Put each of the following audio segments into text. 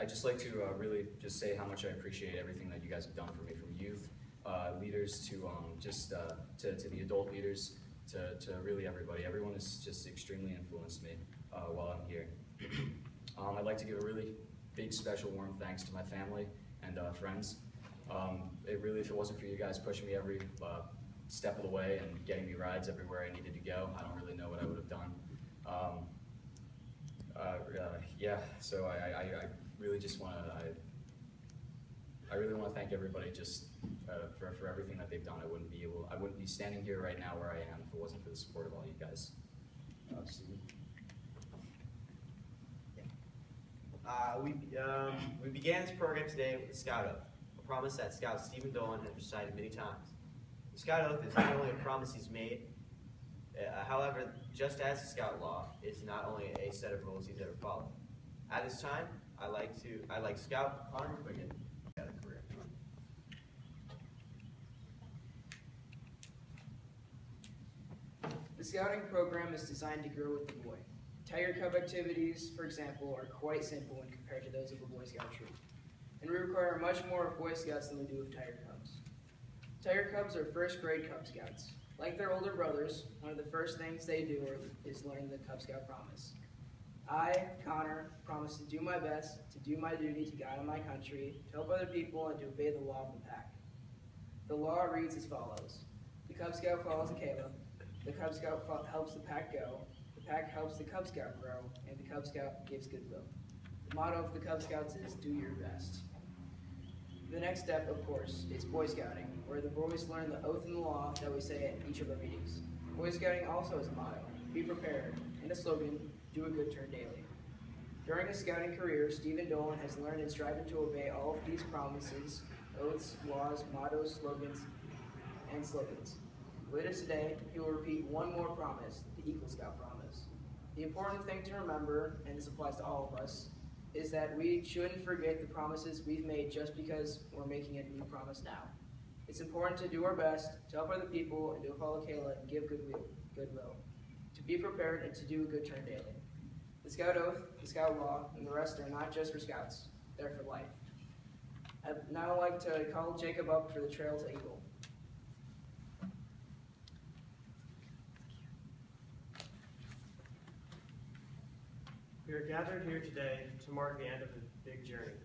I'd just like to really just say how much I appreciate everything that you guys have done for me, from youth leaders to to the adult leaders to really everybody. Everyone has just extremely influenced me while I'm here. I'd like to give a really big, special, warm thanks to my family and friends. If it wasn't for you guys pushing me every step of the way and getting me rides everywhere I needed to go, I don't really know what I would have done. Yeah, so I really just want to, I really want to thank everybody just for everything that they've done. I wouldn't be standing here right now where I am if it wasn't for the support of all you guys. Stephen? We began this program today with the Scout Oath, a promise that Scout Stephen Dolan has recited many times. The Scout Oath is not only a promise he's made, however, just as the Scout Law is not only a set of rules he's ever followed. At this time, I'd like Scout Connor Quicken to have a career. The scouting program is designed to grow with the boy. Tiger Cub activities, for example, are quite simple when compared to those of a Boy Scout troop, and we require much more of Boy Scouts than we do of Tiger Cubs. Tiger Cubs are first-grade Cub Scouts. Like their older brothers, one of the first things they do is learn the Cub Scout promise. I, Connor, promise to do my best, to do my duty to guide my country, to help other people, and to obey the law of the pack. The law reads as follows. The Cub Scout follows a Caleb. The Cub Scout helps the pack go. The pack helps the Cub Scout grow, and the Cub Scout gives goodwill. The motto of the Cub Scouts is do your best. The next step, of course, is Boy Scouting, where the boys learn the oath and the law that we say at each of our meetings. Boy Scouting also has a motto, be prepared, and a slogan, do a good turn daily. During his scouting career, Stephen Dolan has learned and striven to obey all of these promises, oaths, laws, mottos, slogans, and slogans. Later today, he will repeat one more promise, the Eagle Scout promise. The important thing to remember, and this applies to all of us, is that we shouldn't forget the promises we've made just because we're making a new promise now. It's important to do our best, to help other people, and to follow Kayla and give goodwill, to be prepared and to do a good turn daily. The Scout Oath, the Scout Law, and the rest are not just for Scouts, they're for life. I'd now like to call Jacob up for the Trail to Eagle. We are gathered here today to mark the end of a big journey,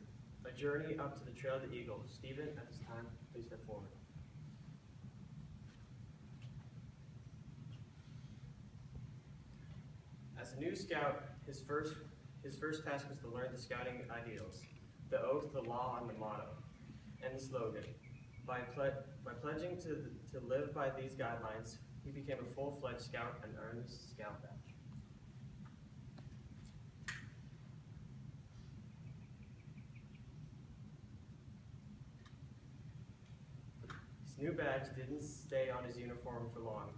a journey up to the Trail to Eagle. Stephen, at this time, please step forward. As a new scout, his first task was to learn the scouting ideals, the oath, the law, and the motto, and the slogan. By pledging to live by these guidelines, he became a full-fledged scout and earned his scout badge. His new badge didn't stay on his uniform for long.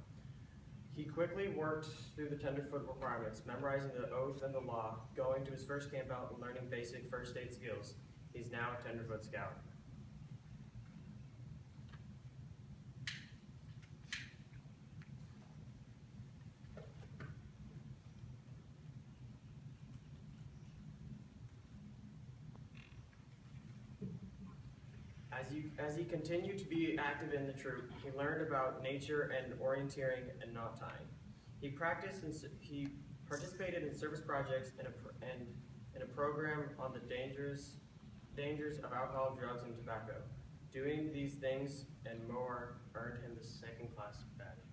He quickly worked through the tenderfoot requirements, memorizing the oath and the law, going to his first camp out and learning basic first aid skills. He's now a tenderfoot scout. As he continued to be active in the troop, he learned about nature and orienteering and knot tying. He participated in service projects and in a program on the dangers of alcohol, drugs, and tobacco. Doing these things and more earned him the second-class badge.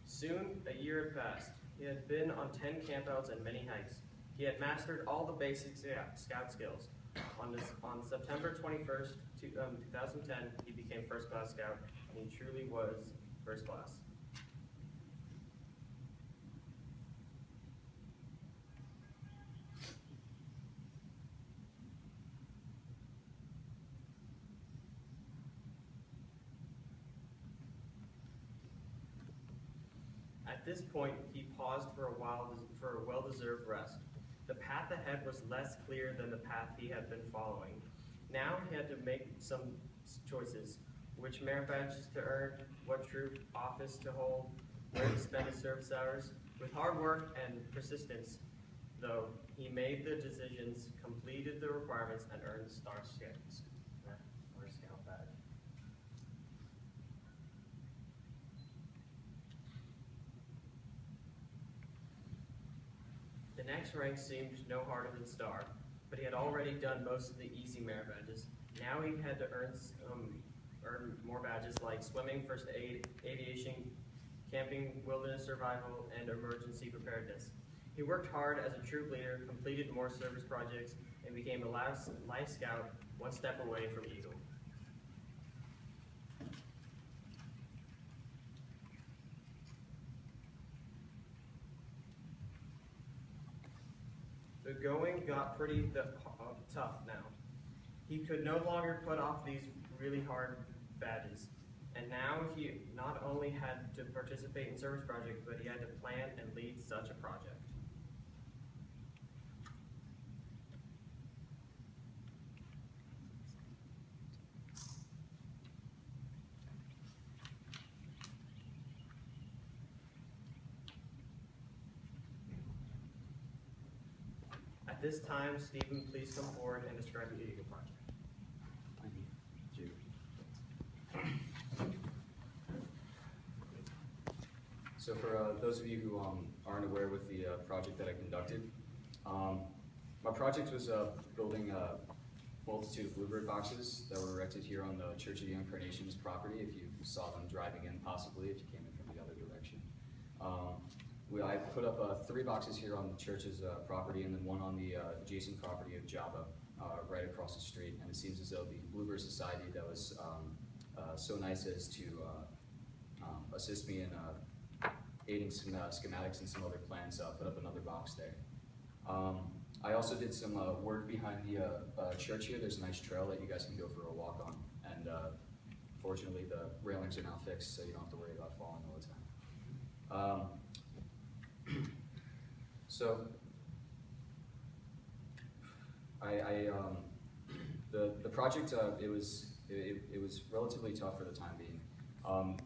Soon, a year had passed. He had been on 10 campouts and many hikes. He had mastered all the basic scout skills. On September 21st, 2010, he became first-class scout, and he truly was first class. At this point, he paused for a well-deserved rest. The path ahead was less clear than the path he had been following. Now he had to make some choices. which merit badges to earn, what troop office to hold, where to spend his service hours. With hard work and persistence, though, he made the decisions, completed the requirements, and earned the Star Scout badge. The next rank seemed no harder than Star, but he had already done most of the easy merit badges. Now he had to earn more badges like swimming, first aid, aviation, camping, wilderness survival, and emergency preparedness. He worked hard as a troop leader, completed more service projects, and became a life scout, one step away from Eagle. The going got pretty tough now. He could no longer put off these really hard badges. And now he not only had to participate in service projects, but he had to plan and lead such a project. At this time, Stephen, please come forward and describe the Eagle project. So for those of you who aren't aware with the project that I conducted, my project was building a multitude of bluebird boxes that were erected here on the Church of the Incarnation's property, if you saw them driving in possibly, if you came in from the other direction. I put up 3 boxes here on the church's property and then one on the adjacent property of Java, right across the street. And it seems as though the Bluebird Society that was so nice as to assist me in aiding some schematics and some other plans, put up another box there. I also did some work behind the church here. There's a nice trail that you guys can go for a walk on. And fortunately, the railings are now fixed, so you don't have to worry about falling all the time. So, the project it was relatively tough for the time being.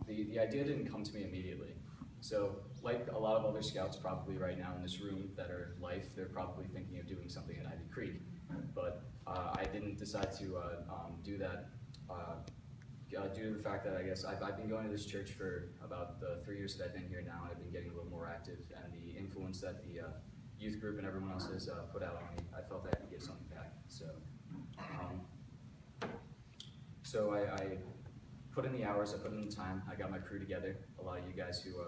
The idea didn't come to me immediately. So, like a lot of other scouts probably right now in this room that are in life, they're probably thinking of doing something at Ivy Creek. But I didn't decide to do that due to the fact that I guess I've been going to this church for about the 3 years that I've been here now, and I've been getting a little more active, and the influence that the youth group and everyone else has put out on me, I felt I had to give something back. So I put in the hours, I put in the time, I got my crew together. A lot of you guys who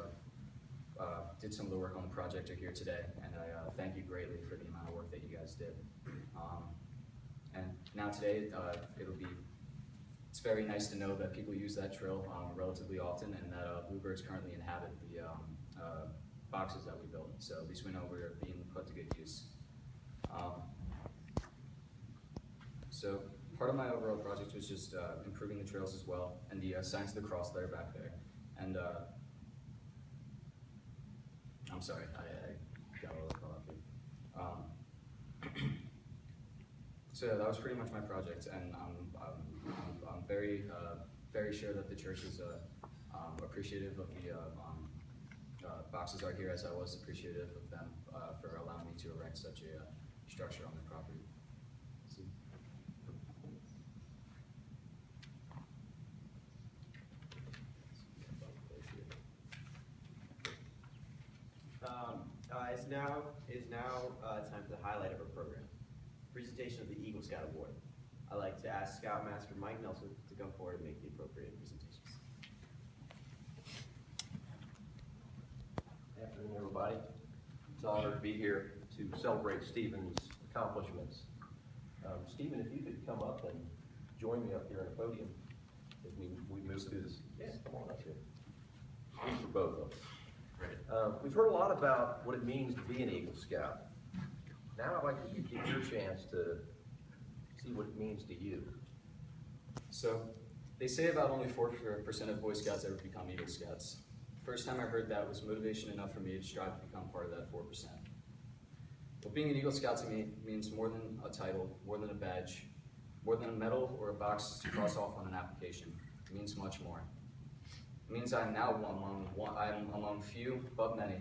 did some of the work on the project are here today, and I thank you greatly for the amount of work that you guys did. And now today, it's very nice to know that people use that trail relatively often, and that bluebirds currently inhabit the boxes that we built. So at least we know we're being put to good use. So part of my overall project was just improving the trails as well, and the signs of the cross that are back there. And I'm sorry, I got a little caught up here. So yeah, that was pretty much my project, and I'm very sure that the church is appreciative of the boxes are here, as I was appreciative of them for allowing me to erect such a structure on their property. It is now time for the highlight of our program, presentation of the Eagle Scout Award. I'd like to ask Scoutmaster Mike Nelson to come forward and make the appropriate presentations. Good afternoon, everybody. It's an honor to be here to celebrate Stephen's accomplishments. Stephen, if you could come up and join me up here on the podium as we move through this. Yeah, come on up here. For both of us. We've heard a lot about what it means to be an Eagle Scout. Now I'd like to give you your chance to see what it means to you. So, they say about only 4% of Boy Scouts ever become Eagle Scouts. First time I heard that was motivation enough for me to strive to become part of that 4%. Well, being an Eagle Scout to me means more than a title, more than a badge, more than a medal or a box to cross off on an application. It means much more. It means I am now among few, but many,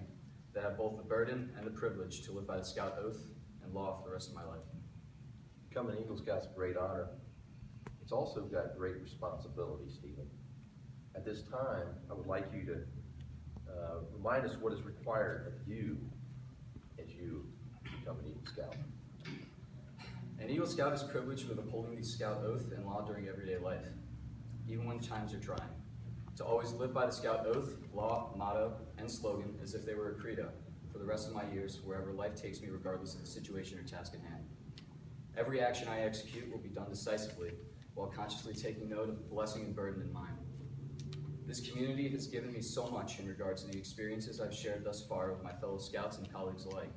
that have both the burden and the privilege to live by the Scout oath and law for the rest of my life. Becoming an Eagle Scout's a great honor. It's also got great responsibility, Stephen. At this time, I would like you to remind us what is required of you as you become an Eagle Scout. An Eagle Scout is privileged with upholding the Scout oath and law during everyday life, even when times are trying. To always live by the Scout oath, law, motto, and slogan as if they were a credo for the rest of my years, wherever life takes me, regardless of the situation or task at hand. Every action I execute will be done decisively, while consciously taking note of the blessing and burden in mind. This community has given me so much in regards to the experiences I've shared thus far with my fellow Scouts and colleagues alike.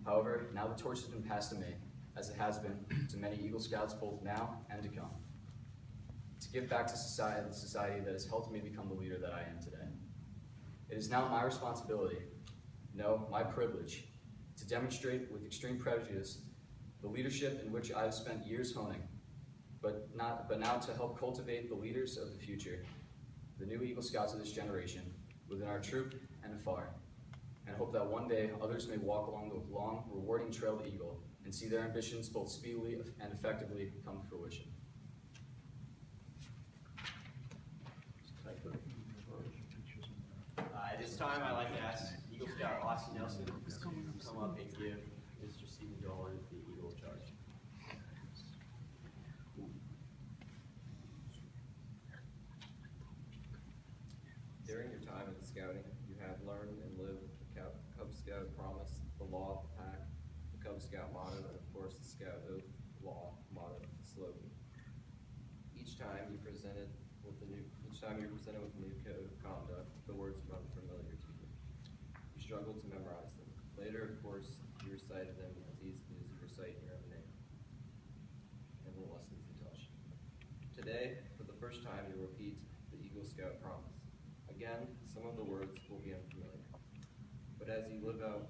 However, now the torch has been passed to me, as it has been to many Eagle Scouts both now and to come, to give back to society, the society that has helped me become the leader that I am today. It is now my responsibility, no, my privilege, to demonstrate with extreme prejudice the leadership in which I have spent years honing, but now to help cultivate the leaders of the future, the new Eagle Scouts of this generation, within our troop and afar, and hope that one day others may walk along the long, rewarding trail to Eagle and see their ambitions both speedily and effectively come to fruition. At this time, I'd like to ask Eagle Scout Austin Nelson to come up and give Mr. Stephen Dolan the Eagle charge. During your time in Scouting, you have learned and lived the Cub Scout promise, the law of the pack, the Cub Scout motto, and of course the Scout oath, law, motto, and slogan. Each time you're presented with a new code of conduct, the words run familiar to you. You struggle to memorize them. Later, of course, you recited them as easily as you recite your own name and the lessons you taught you. Today, for the first time, you repeat the Eagle Scout promise. Again, some of the words will be unfamiliar, but as you live out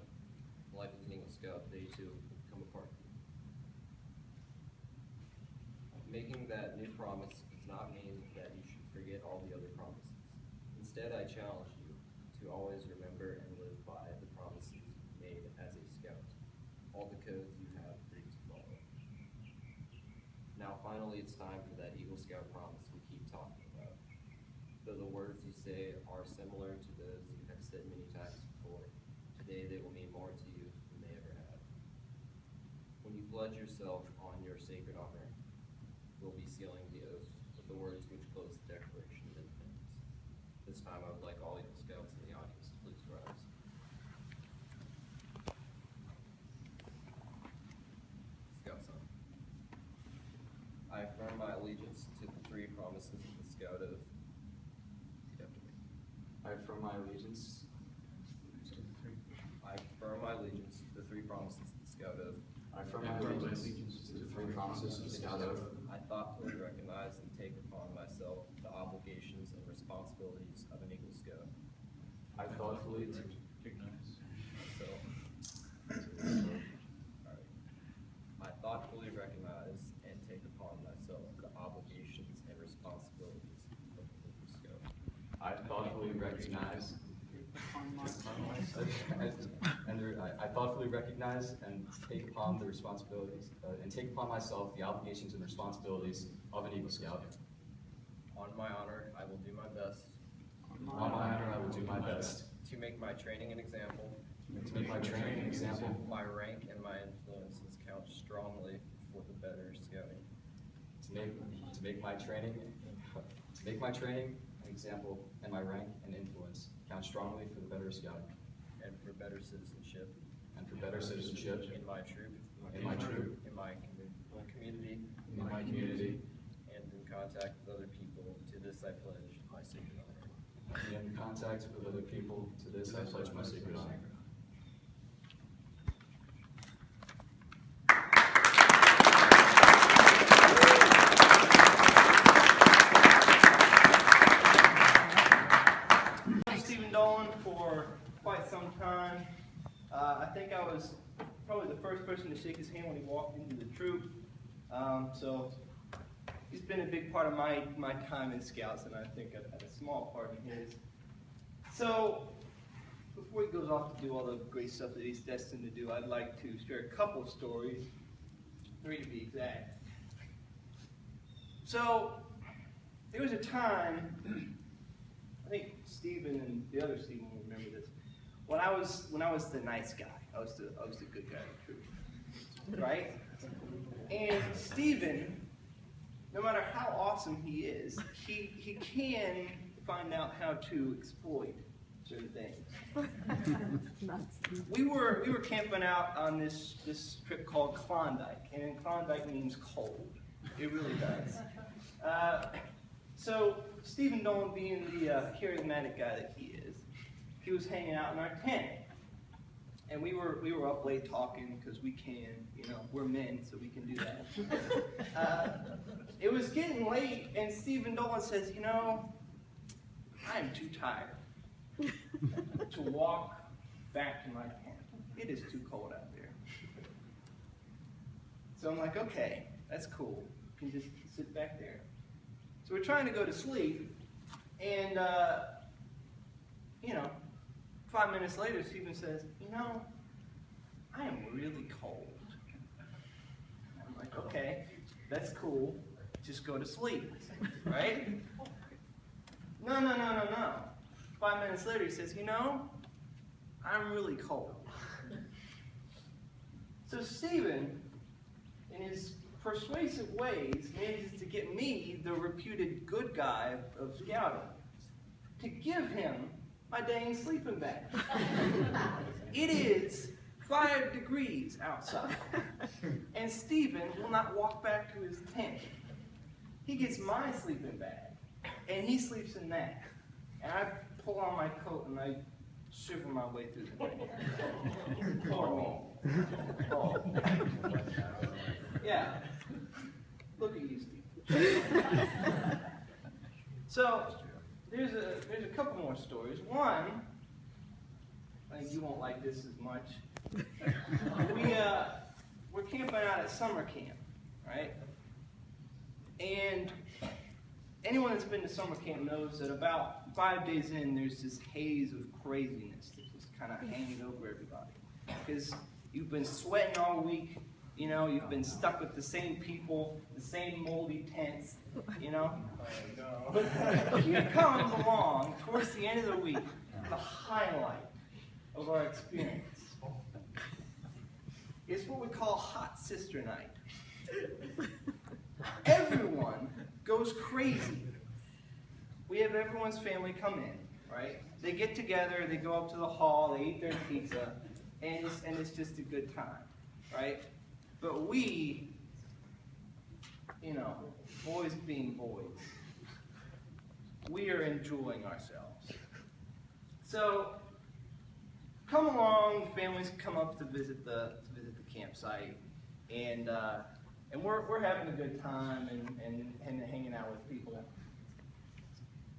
life as an Eagle Scout, they too will become a part of you. Making that new promise does not mean that you should forget all the other promises. Instead, I challenge you to always remember and live by the promises made as a Scout, all the codes you have agreed to follow. Now, finally, it's time for that Eagle Scout promise we keep talking about. Though the words you say are similar to those you have said many times before, today they will mean more to you than they ever have. When you pledge yourself on your sacred honor, we'll be sealing the oath with the words which close the Declaration of Independence. This time I would like all Eagle Scouts in the audience to please rise. Scout Son. I affirm my allegiance to the three promises of the Scout oath. I affirm my allegiance. I affirm my allegiance to the three promises of the Scout oath. I affirm my allegiance to the three promises of the Scout oath. I thoughtfully recognize and take upon myself the obligations and responsibilities of an Eagle Scout. I thoughtfully I thoughtfully recognize and take upon myself the obligations and responsibilities of an Eagle Scout. I thoughtfully recognize I thoughtfully recognize and take upon the responsibilities and take upon myself the obligations and responsibilities of an Eagle Scout. On my honor, I will do my best. On my honor, I will do my best to make my training an example. to make my training an example. My rank and my influences count strongly for the better scouting. To make my training an example, and my rank and influence count strongly for the better scouting. And for better citizenship. And for better citizenship. In my troop. In my troop. In my community. In my community. And in contact with other people. To this I pledge my sacred honor. And in contact with other people. To this I pledge my sacred honor. Stephen Dolan for quite some time. I think I was probably the first person to shake his hand when he walked into the troop. So he's been a big part of my time in Scouts, and I think a small part in his. So, before he goes off to do all the great stuff that he's destined to do, I'd like to share a couple of stories, 3 to be exact. So, there was a time, I think Stephen and the other Stephen will remember this, when I was the nice guy. I was the good guy of the troop, right? And Stephen, no matter how awesome he is, he can find out how to exploit certain things. We were camping out on this trip called Klondike, and Klondike means cold. It really does. So Stephen Dolan, being the charismatic guy that he is, he was hanging out in our tent. And we were up late talking because we can, we're men, so we can do that. It was getting late, and Stephen Dolan says, I am too tired to walk back to my tent. It is too cold out there. So I'm like, okay, that's cool. You can just sit back there. So we're trying to go to sleep, and 5 minutes later, Stephen says, I am really cold. I'm like, okay, that's cool. Just go to sleep, right? No. 5 minutes later, he says, I'm really cold. So Stephen, in his persuasive ways, manages to get me, the reputed good guy of scouting, to give him my dang sleeping bag. It is 5 degrees outside, and Stephen will not walk back to his tent. He gets my sleeping bag, and he sleeps in that. And I pull on my coat, and I shiver my way through the night. Poor me. Oh. Yeah. Look at you, Steve. So, there's a couple more stories. One, I think you won't like this as much. We're camping out at summer camp, right? And anyone that's been to summer camp knows that about 5 days in, there's this haze of craziness that's just kind of hanging over everybody. Because you've been sweating all week, you've been stuck with the same people, the same moldy tents, But here comes along, towards the end of the week, the highlight of our experience. It's what we call Hot Sister Night. Everyone goes crazy. We have everyone's family come in, right? They get together, they go up to the hall, they eat their pizza, and it's just a good time, right? But we, boys being boys, we are enjoying ourselves. So, come along, families come up to visit the campsite, and we're having a good time and hanging out with people.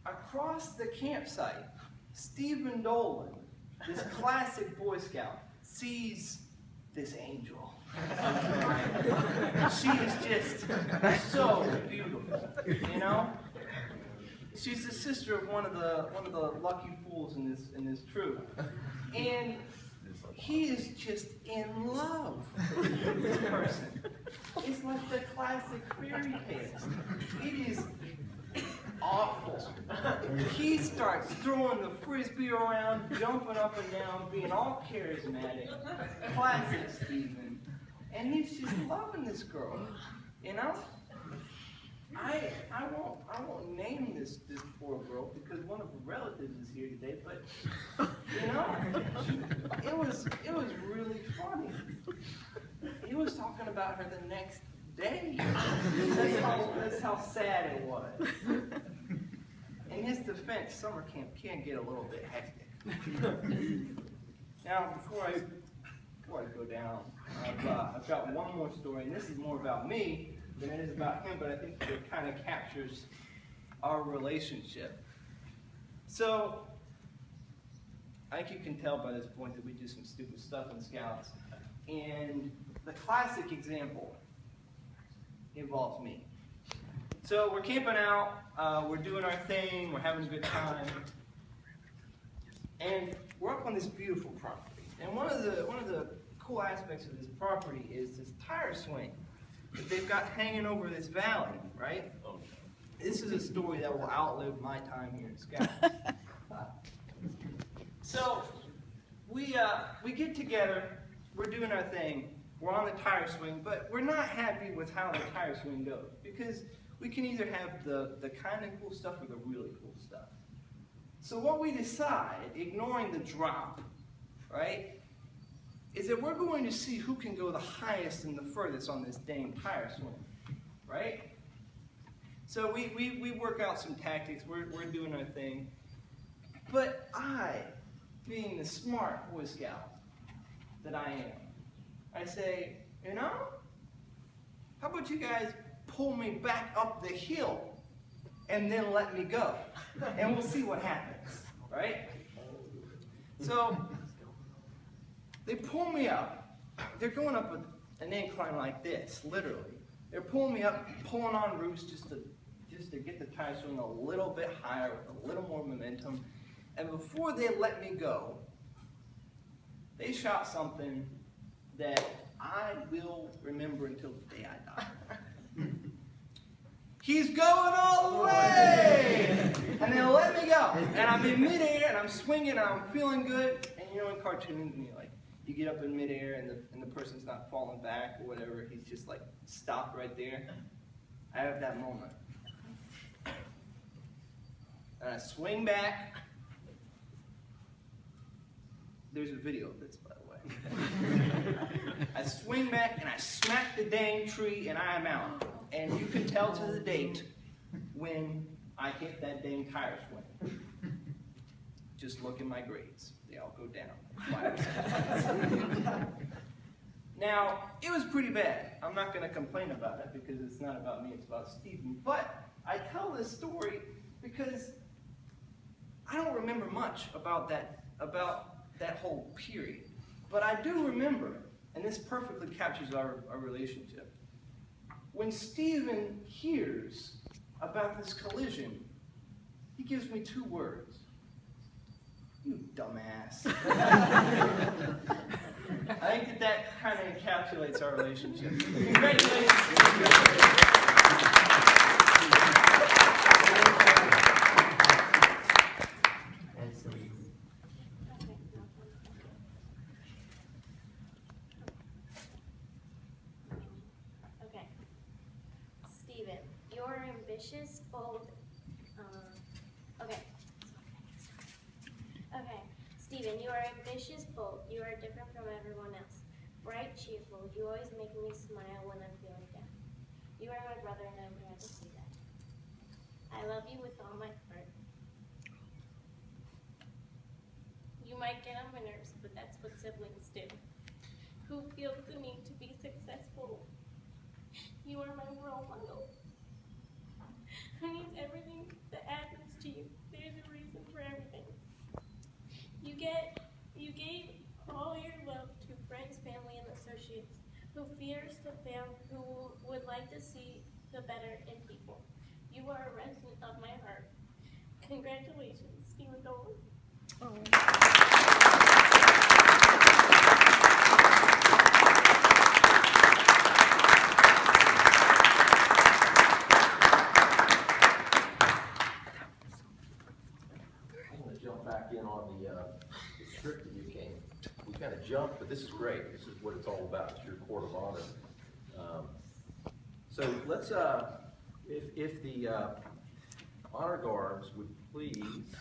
Across the campsite, Stephen Dolan, this classic Boy Scout, sees this angel. She is just so beautiful, She's the sister of one of the lucky fools in this troop, and he is just in love with this person. It's like the classic fairy tales. It is awful. He starts throwing the frisbee around, jumping up and down, being all charismatic. Classic Stephen. And he's just loving this girl. I won't name this poor girl because one of her relatives is here today, but it was really funny. He was talking about her the next day. That's how sad it was. In his defense, summer camp can get a little bit hectic. Now, before I go down, I've got one more story, and this is more about me than it is about him, but I think it kind of captures our relationship. So, I think you can tell by this point that we do some stupid stuff in Scouts. And the classic example involves me. So we're camping out, we're doing our thing, we're having a good time, and we're up on this beautiful property. And one of the cool aspects of this property is this tire swing that they've got hanging over this valley, right? This is a story that will outlive my time here in Scouting. So we get together, we're doing our thing, we're on the tire swing, but we're not happy with how the tire swing goes, because we can either have the kind of cool stuff or the really cool stuff. So what we decide, ignoring the drop, right, is that we're going to see who can go the highest and the furthest on this dang tire swing, right? So we work out some tactics, we're doing our thing, but I, being the smart Boy Scout that I am, I say, you know, how about you guys pull me back up the hill and then let me go, and we'll see what happens, right? So they pull me up. They're going up an incline like this, literally. They're pulling me up, pulling on roots just to get the tire swing a little bit higher with a little more momentum. And before they let me go, they shot something that I will remember until the day I die. He's going all the way! And they let me go. And I'm in midair, and I'm swinging, and I'm feeling good. And you know in cartoons, when you get up in midair, and the person's not falling back or whatever, he's just like stopped right there. I have that moment. And I swing back. There's a video of this, by the way. I swing back, and I smack the dang tree, and I am out. And you can tell to the date when I hit that dang tire swing. Just look at my grades. They all go down. Now, it was pretty bad. I'm not going to complain about it because it's not about me, it's about Stephen. But I tell this story because I don't remember much about that whole period. But I do remember, and this perfectly captures our relationship. When Stephen hears about this collision, he gives me 2 words. You dumbass. I think that kind of encapsulates our relationship. Congratulations. Okay. Stephen, you're ambitious, bold. Okay. Stephen, you are ambitious, bold. You are different from everyone else. Bright, cheerful. You always make me smile when I'm feeling down. You are my brother, and I'm glad to see that. I love you with all my heart. You might get on my nerves, but that's what siblings do. Who feels the need to be successful? You are my role model. Who needs everything that happens to you? There's a reason for everything. You gave all your love to friends, family, and associates who fears to fail, who would like to see the better in people. You are a resident of my heart. Congratulations, Stephen Dolan. Jump back in on the trip that you came. We kind of jumped, but this is great. This is what it's all about. It's your court of honor. So let's, if the honor guards would please.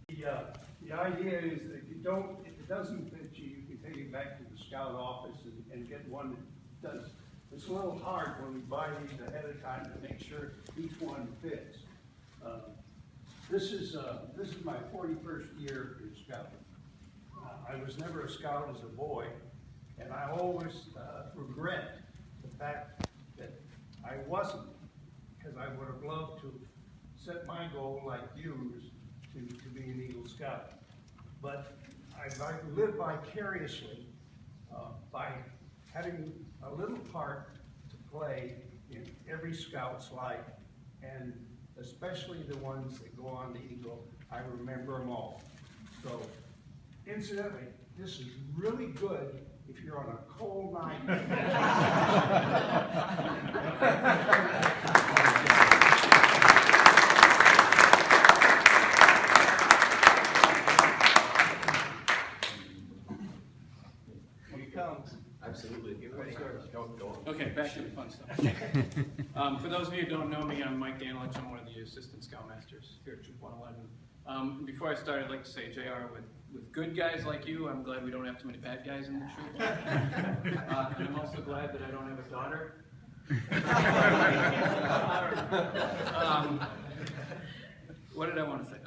The idea is that if it doesn't fit you, you can take it back to the scout office and get one that does. It's a little hard when we buy these ahead of time to make sure each one fits. This is my 41st year in scouting. I was never a scout as a boy, and I always regret the fact that I wasn't, because I would have loved to set my goal like yours to be an Eagle Scout. But I live vicariously by having a little part to play in every scout's life, and especially the ones that go on the Eagle. I remember them all. So, incidentally, this is really good if you're on a cold night. Here he comes. Absolutely. Get ready. Okay, back to the fun stuff. For those of you who don't know me, I'm Mike Danlich. I'm one of the assistant scoutmasters here at Troop 111. Before I start, I'd like to say, JR, with good guys like you, I'm glad we don't have too many bad guys in the troop. And I'm also glad that I don't have a daughter. What did I want to say?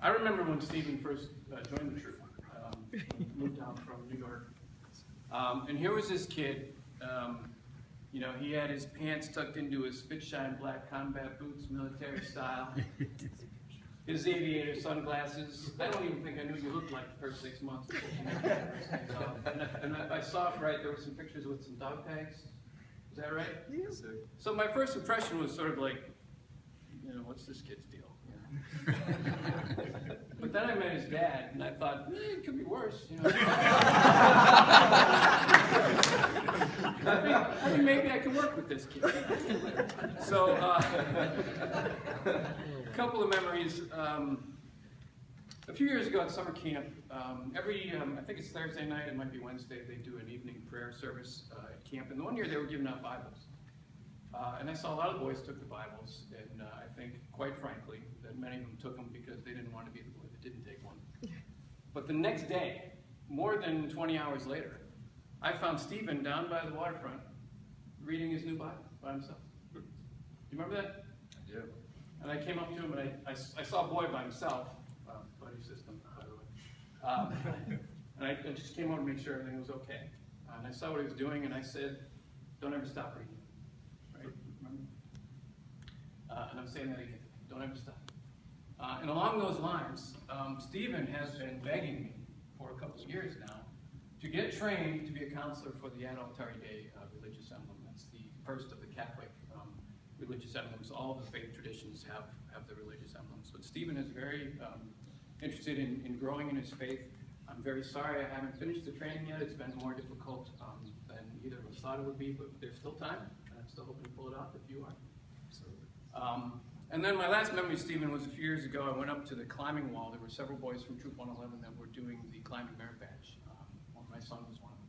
I remember when Stephen first joined the troop, moved out from New York. And here was this kid, you know, he had his pants tucked into his spit-shine black combat boots, military style. His aviator sunglasses. I don't even think I knew you looked like the first 6 months. And if I saw it right, there were some pictures with some dog tags. Is that right? Yes, sir. So my first impression was sort of like, you know, what's this kid's deal? You know? But then I met his dad, and I thought, it could be worse. You know? I think maybe I can work with this kid. So, a couple of memories. A few years ago at summer camp, I think it's Thursday night, it might be Wednesday, they do an evening prayer service at camp. And the one year they were giving out Bibles. And I saw a lot of the boys took the Bibles, and I think, quite frankly, that many of them took them because they didn't want to be the boy that didn't take one. But the next day, more than 20 hours later, I found Stephen down by the waterfront reading his new Bible by himself. Do you remember that? Yeah. And I came up to him, and I saw a boy by himself, buddy system, by the way. And I just came over to make sure everything was okay. And I saw what he was doing, and I said, don't ever stop reading. Right? Remember? And I'm saying that again. Don't ever stop. And along those lines, Stephen has been begging me for a couple of years now to get trained to be a counselor for the Adult Tarry Day religious emblem. That's the first of the Catholic religious emblems. All of the faith traditions have the religious emblems. But Stephen is very interested in growing in his faith. I'm very sorry I haven't finished the training yet. It's been more difficult than either of us thought it would be, but there's still time, and I'm still hoping to pull it off if you are. And then my last memory, Stephen, was a few years ago. I went up to the climbing wall. There were several boys from Troop 111 that were doing the climbing merit badge. My son was one of them.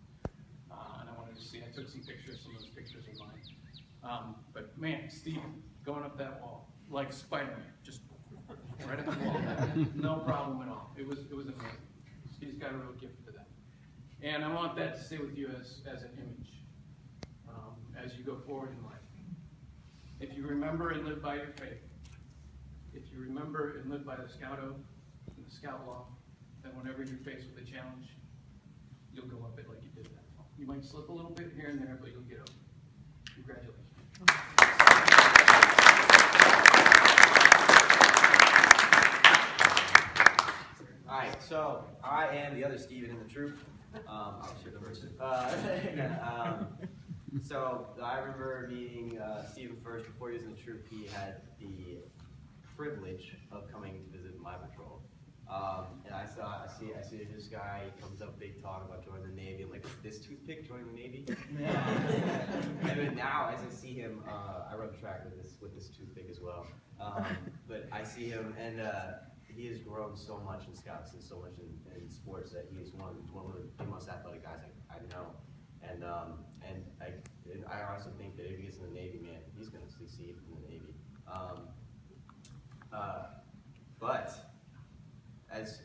And I wanted to see, I took some pictures, some of those pictures are mine. But man, Stephen, going up that wall, like Spider-Man, just right up the wall. No problem at all. It was amazing. He's got a real gift for that. And I want that to stay with you as an image as you go forward in life. If you remember and live by your faith, if you remember and live by the Scout Oath and the Scout Law, then whenever you're faced with a challenge, you'll go up it like you did that. You might slip a little bit here and there, but you'll get over it. Congratulations. All right, so I am the other Stephen in the troop. Obviously the person. So I remember meeting Stephen first before he was in the troop. He had the privilege of coming to visit my patrol, and I see this guy. He comes up big talk about joining the Navy. I'm like, this toothpick joining the Navy? And then now, as I see him, I run track with this toothpick as well. But I see him, and he has grown so much in Scouts and so much in sports that he is one of the most athletic guys I know. And I also think that if he gets in the Navy, man, he's going to succeed in the Navy. But as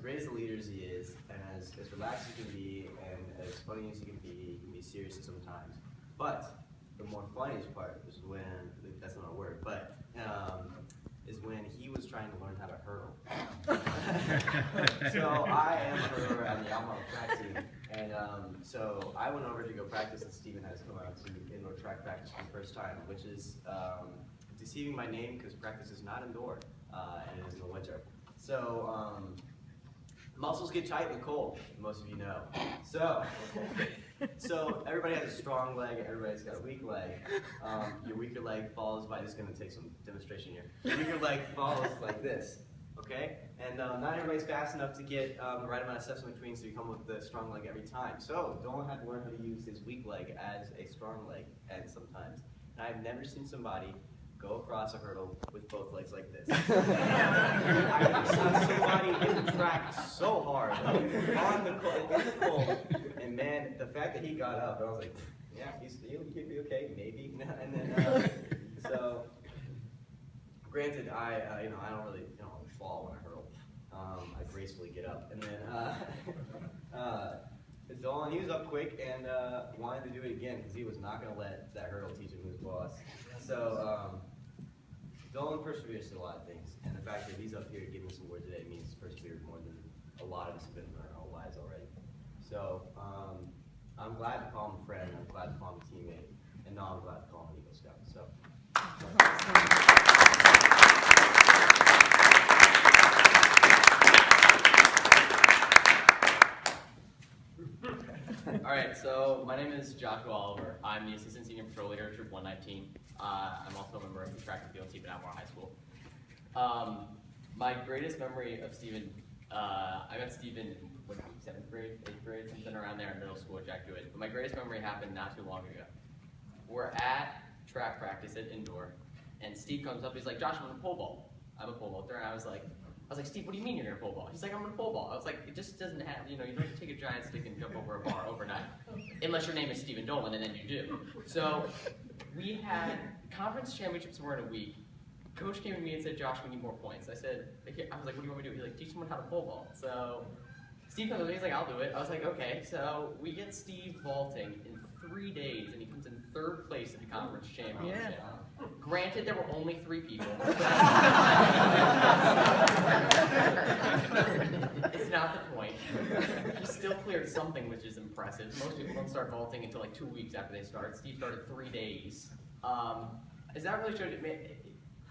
great as a leader as he is, and as relaxed as he can be, and as funny as he can be serious sometimes. But the more funniest part is when, that's not a word, but is when he was trying to learn how to hurdle. So I am a hurdler on the Alamo track team, and so I went over to go practice, and Stephen has come out to indoor track practice for the first time, which is deceiving my name because practice is not indoor, and it is in the winter. So Muscles get tight in the cold, most of you know. So everybody has a strong leg, everybody's got a weak leg. Your weaker leg follows by, this is going to take some demonstration here. Your weaker leg follows like this, okay? And not everybody's fast enough to get the right amount of steps in between, so you come with the strong leg every time. So Dolan had to learn how to use his weak leg as a strong leg, and sometimes. And I've never seen somebody go across a hurdle with both legs like this. I saw somebody hit the track so hard in the cold, and man, the fact that he got up, I was like, yeah, he'll be okay, maybe. And then, so, granted, I don't really, fall when I hurdle. I gracefully get up, and then, Dolan, he was up quick and wanted to do it again because he was not going to let that hurdle teach him who's boss. So, Dolan perseveres through a lot of things, and the fact that he's up here giving some word today means he's persevered more than a lot of us have been in our whole lives already. So, I'm glad to call him a friend, I'm glad to call him a teammate, and now I'm glad to call him an Eagle Scout. So. All right, so my name is Joshua Oliver. I'm the Assistant Senior Patrol Leader of Troop 119. I'm also a member of the track and field team at Atmore High School. My greatest memory of Steven, I met Steven in 7th grade, 8th grade, something around there in middle school at Jack Dewitt. But my greatest memory happened not too long ago. We're at track practice at indoor, and Steve comes up, he's like, Josh, I'm gonna pole vault. I'm a pole vaulter, and I was like, Steve, what do you mean you're gonna pole vault? He's like, I'm gonna pole vault. I was like, it just doesn't have, you don't take a giant stick and jump over a bar overnight. Unless your name is Stephen Dolan, and then you do. So, we had conference championships were in a week. Coach came to me and said, Josh, we need more points. I was like, what do you want me to do? He's like, teach someone how to pole vault. So, Steve comes up, he's like, I'll do it. I was like, okay. So, we get Steve vaulting in 3 days, and he comes in 3rd place at the conference championship. Yeah. Granted, there were only 3 people. It's not the point. He still cleared something, which is impressive. Most people don't start vaulting until like 2 weeks after they start. Steve started 3 days. Is that really showed you?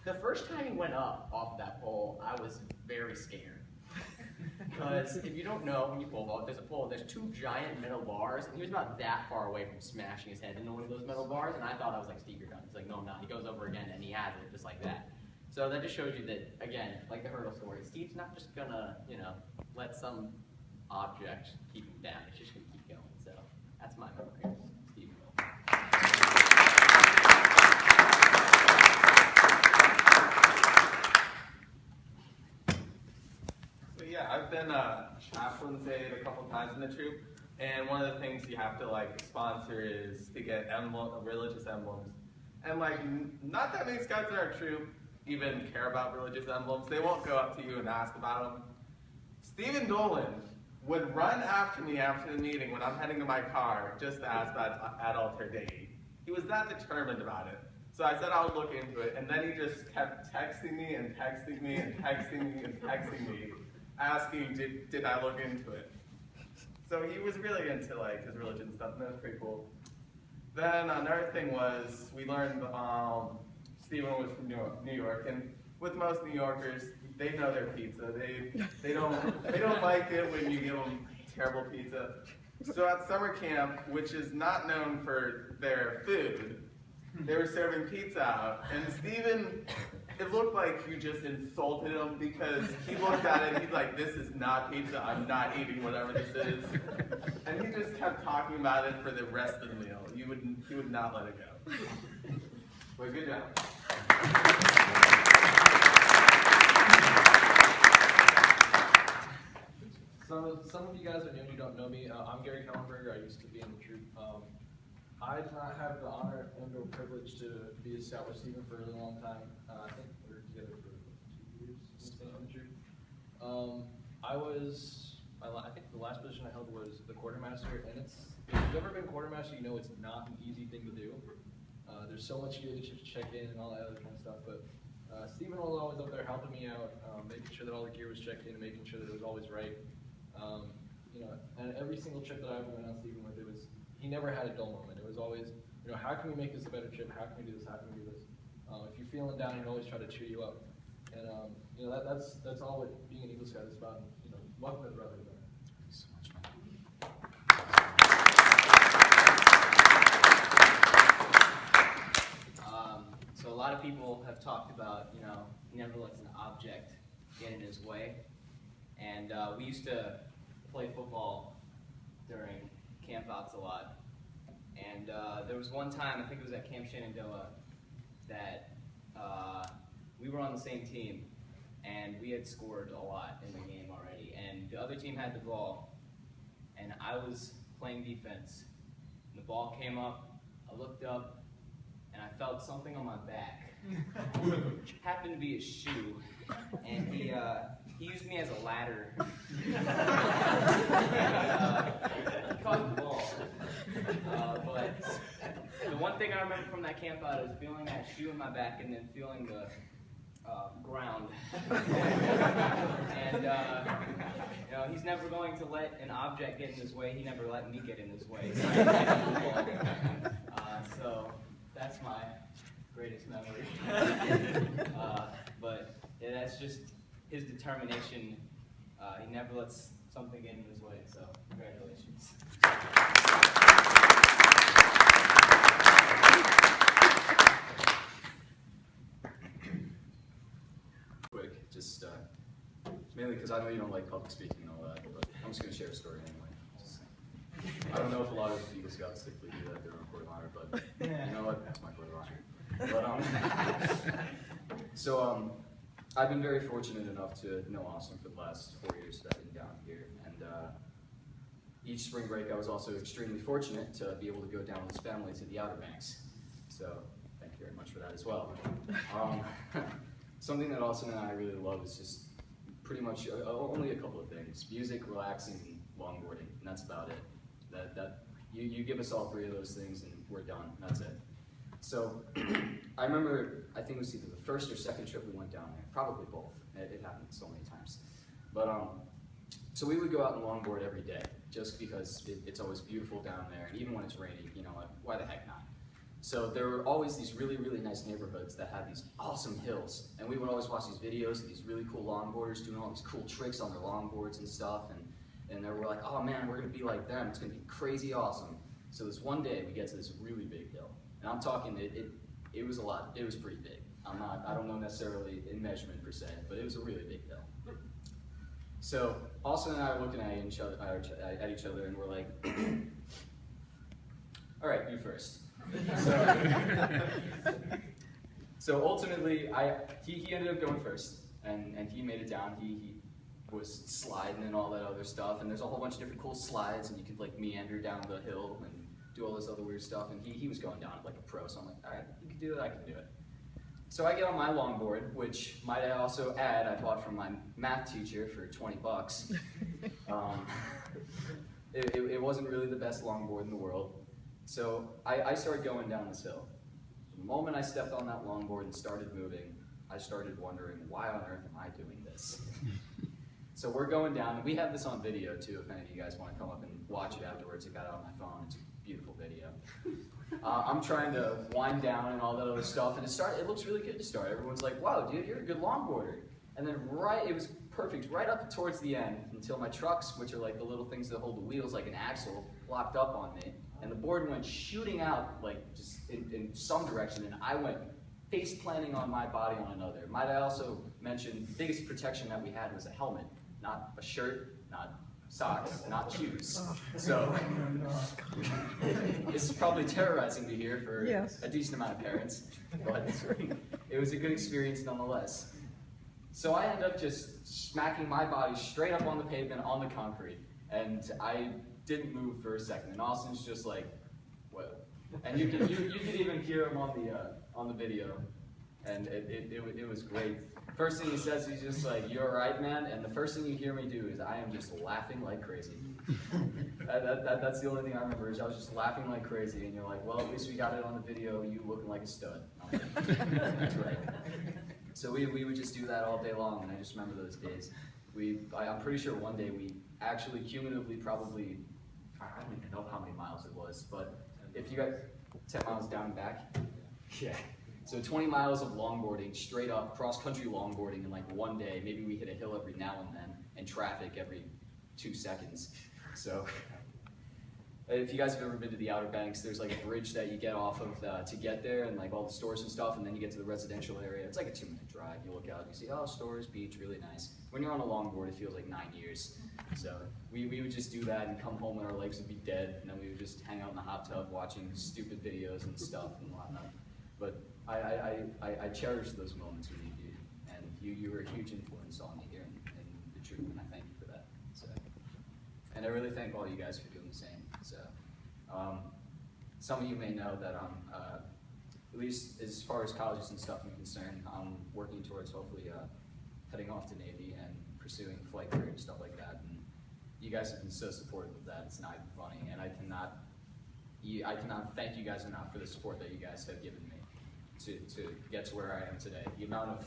The first time he went up off of that pole, I was very scared. Because if you don't know, when you pole vault, there's a pole, there's 2 giant metal bars, and he was about that far away from smashing his head into one of those metal bars, and I thought, I was like, Steve, you're done. He's like, no, I'm not. He goes over again, and he has it, just like that. So that just shows you that, again, like the hurdle story, Steve's not just gonna, let some object keep him down. It's just gonna keep going. So that's my memory of Steve. Yeah, I've been chaplain's aide a couple times in the troop, and one of the things you have to sponsor is to get religious emblems. And not that many scouts in our troop even care about religious emblems. They won't go up to you and ask about them. Stephen Dolan would run after me after the meeting when I'm heading to my car just to ask about adult dating. He was that determined about it. So I said I would look into it, and then he just kept texting me and texting me and texting me and texting me, asking, did I look into it? So he was really into his religion stuff, and that was pretty cool. Then another thing was, we learned Stephen was from New York, and with most New Yorkers, they know their pizza. They don't like it when you give them terrible pizza. So at summer camp, which is not known for their food, they were serving pizza out, and Stephen, it looked like you just insulted him because he looked at it and he's like, this is not pizza, I'm not eating whatever this is. And he just kept talking about it for the rest of the meal. He would not let it go. Well, good job. Some of you guys are new and you don't know me. I'm Gary Kellenberger. I used to be in the troop. I did not have the honor and or privilege to be a scout with Stephen for a really long time. I think we were together for 2 years in the troop. I think the last position I held was the quartermaster, and if you've ever been quartermaster, you know it's not an easy thing to do. There's so much gear that you check in and all that other kind of stuff, but Stephen was always up there helping me out, making sure that all the gear was checked in, making sure that it was always right. And every single trip that I ever went on Stephen with, he never had a dull moment. It was always, how can we make this a better trip? How can we do this? How can we do this? If you're feeling down, he'd always try to cheer you up. And that's all what being an Eagle Scout is about. Welcome to the Brotherhood. Thanks so much, man. So a lot of people have talked about, he never lets an object get in his way. And we used to play football during campouts a lot. And there was one time, I think it was at Camp Shenandoah, that we were on the same team, and we had scored a lot in the game already. And the other team had the ball, and I was playing defense. And the ball came up, I looked up, and I felt something on my back. Happened to be a shoe, and he used me as a ladder. He caught the ball. But the one thing I remember from that camp out is feeling that shoe in my back and then feeling the ground. And he's never going to let an object get in his way. He never let me get in his way. So that's my greatest memory. But yeah, that's just his determination. He never lets something get in his way. So congratulations. Quick, just mainly because I know you don't like public speaking and all that, but I'm just going to share a story anyway. I don't know if a lot of Eagle Scouts typically do that, they're on court of honor, but you know what? That's my court of honor. But I've been very fortunate enough to know Austin for the last 4 years that I've been down here, and each spring break I was also extremely fortunate to be able to go down with his family to the Outer Banks. So thank you very much for that as well. Something that Austin and I really love is just pretty much only a couple of things: music, relaxing, and longboarding, and that's about it. You give us all three of those things and we're done. That's it. So I remember, I think it was either the first or second trip we went down there, probably both. It happened so many times. But so we would go out and longboard every day, just because it's always beautiful down there, and even when it's raining, why the heck not? So there were always these really, really nice neighborhoods that had these awesome hills, and we would always watch these videos of these really cool longboarders doing all these cool tricks on their longboards and stuff, and we're like, oh man, we're gonna be like them, it's gonna be crazy awesome. So this one day we get to this really big hill, and I'm talking, it was a lot, it was pretty big. I don't know necessarily in measurement per se, but it was a really big hill. So Austin and I are looking at each other, and we're like, all right, you first. So ultimately, he ended up going first, and he made it down. He was sliding and all that other stuff, and there's a whole bunch of different cool slides, and you could like meander down the hill and do all this other weird stuff, and he was going down like a pro, so I'm like, all right, you can do it, I can do it. So I get on my longboard, which might I also add, I bought from my math teacher for 20 bucks. It wasn't really the best longboard in the world. So I started going down this hill. The moment I stepped on that longboard and started moving, I started wondering, why on earth am I doing this? So we're going down, and we have this on video too, if any of you guys want to come up and watch it afterwards. I got it on my phone, it's a beautiful video. I'm trying to wind down and all that other stuff, and it looks really good to start. Everyone's like, wow, dude, you're a good longboarder. And then it was perfect right up towards the end, until my trucks, which are like the little things that hold the wheels like an axle, locked up on me. And the board went shooting out, like just in some direction, and I went face planting on my body on another. Might I also mention, the biggest protection that we had was a helmet, not a shirt, not socks, not shoes. So this is probably terrorizing me here for a decent amount of parents, but it was a good experience nonetheless. So I end up just smacking my body straight up on the pavement, on the concrete, and I didn't move for a second. And Austin's just like, whoa. And you could even hear him on the video, and it was great. First thing he says, he's just like, "You all right, man?" And the first thing you hear me do is I am just laughing like crazy. That's the only thing I remember is I was just laughing like crazy. And you're like, "Well, at least we got it on the video. You looking like a stud." That's right. So we would just do that all day long, and I just remember those days. I'm pretty sure one day we actually cumulatively probably, I don't even know how many miles it was, but if you got 10 miles down and back, yeah, So 20 miles of longboarding, straight up, cross-country longboarding in like one day. Maybe we hit a hill every now and then, and traffic every 2 seconds. So if you guys have ever been to the Outer Banks, there's like a bridge that you get off of to get there, and like all the stores and stuff, and then you get to the residential area. It's like a 2-minute drive. You look out, you see, oh, stores, beach, really nice. When you're on a longboard, it feels like 9 years. So we would just do that and come home and our legs would be dead, and then we would just hang out in the hot tub watching stupid videos and stuff and whatnot. But I cherish those moments with you, and you were a huge influence on me here in the troop, and I thank you for that. So, and I really thank all you guys for doing the same. So, some of you may know that at least as far as colleges and stuff are concerned, I'm working towards hopefully heading off to Navy and pursuing flight career and stuff like that. And you guys have been so supportive of that. It's not even funny, and I cannot thank you guys enough for the support that you guys have given me to get to where I am today. The amount of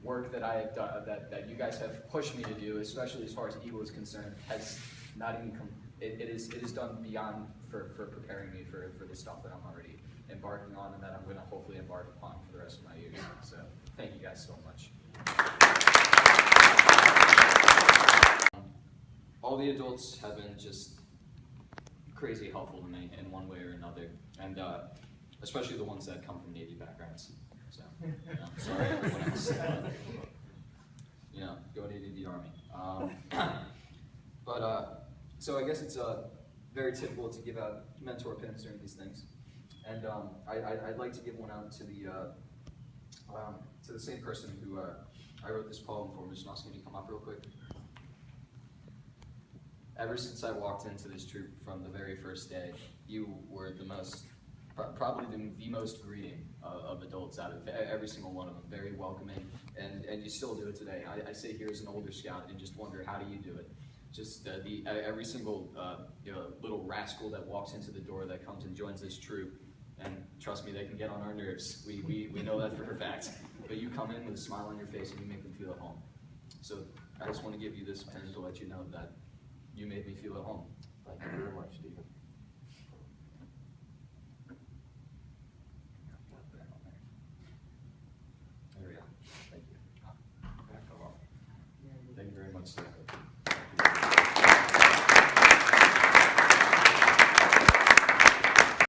work that I have done, that you guys have pushed me to do, especially as far as Eagle is concerned, has not even come. It is done beyond for preparing me for the stuff that I'm already embarking on and that I'm going to hopefully embark upon for the rest of my years. So thank you guys so much. All the adults have been just crazy helpful to me in one way or another, and especially the ones that come from Navy backgrounds. So, sorry everyone else. Go Navy, the Army. So I guess it's very typical to give out mentor pins during these things, and I'd like to give one out to the same person who I wrote this poem for. Ms. Noss, can you come up real quick? Ever since I walked into this troop from the very first day, you were the most, probably the most greeting of adults out of every single one of them. Very welcoming, and you still do it today. I sit here as an older scout and just wonder, how do you do it? Just every single little rascal that walks into the door that comes and joins this troop, and trust me, they can get on our nerves. We know that for a fact. But you come in with a smile on your face and you make them feel at home. So I just want to give you this pen to let you know that you made me feel at home. Thank you very much, Stephen. There we go. Thank you. Thank you very much, sir.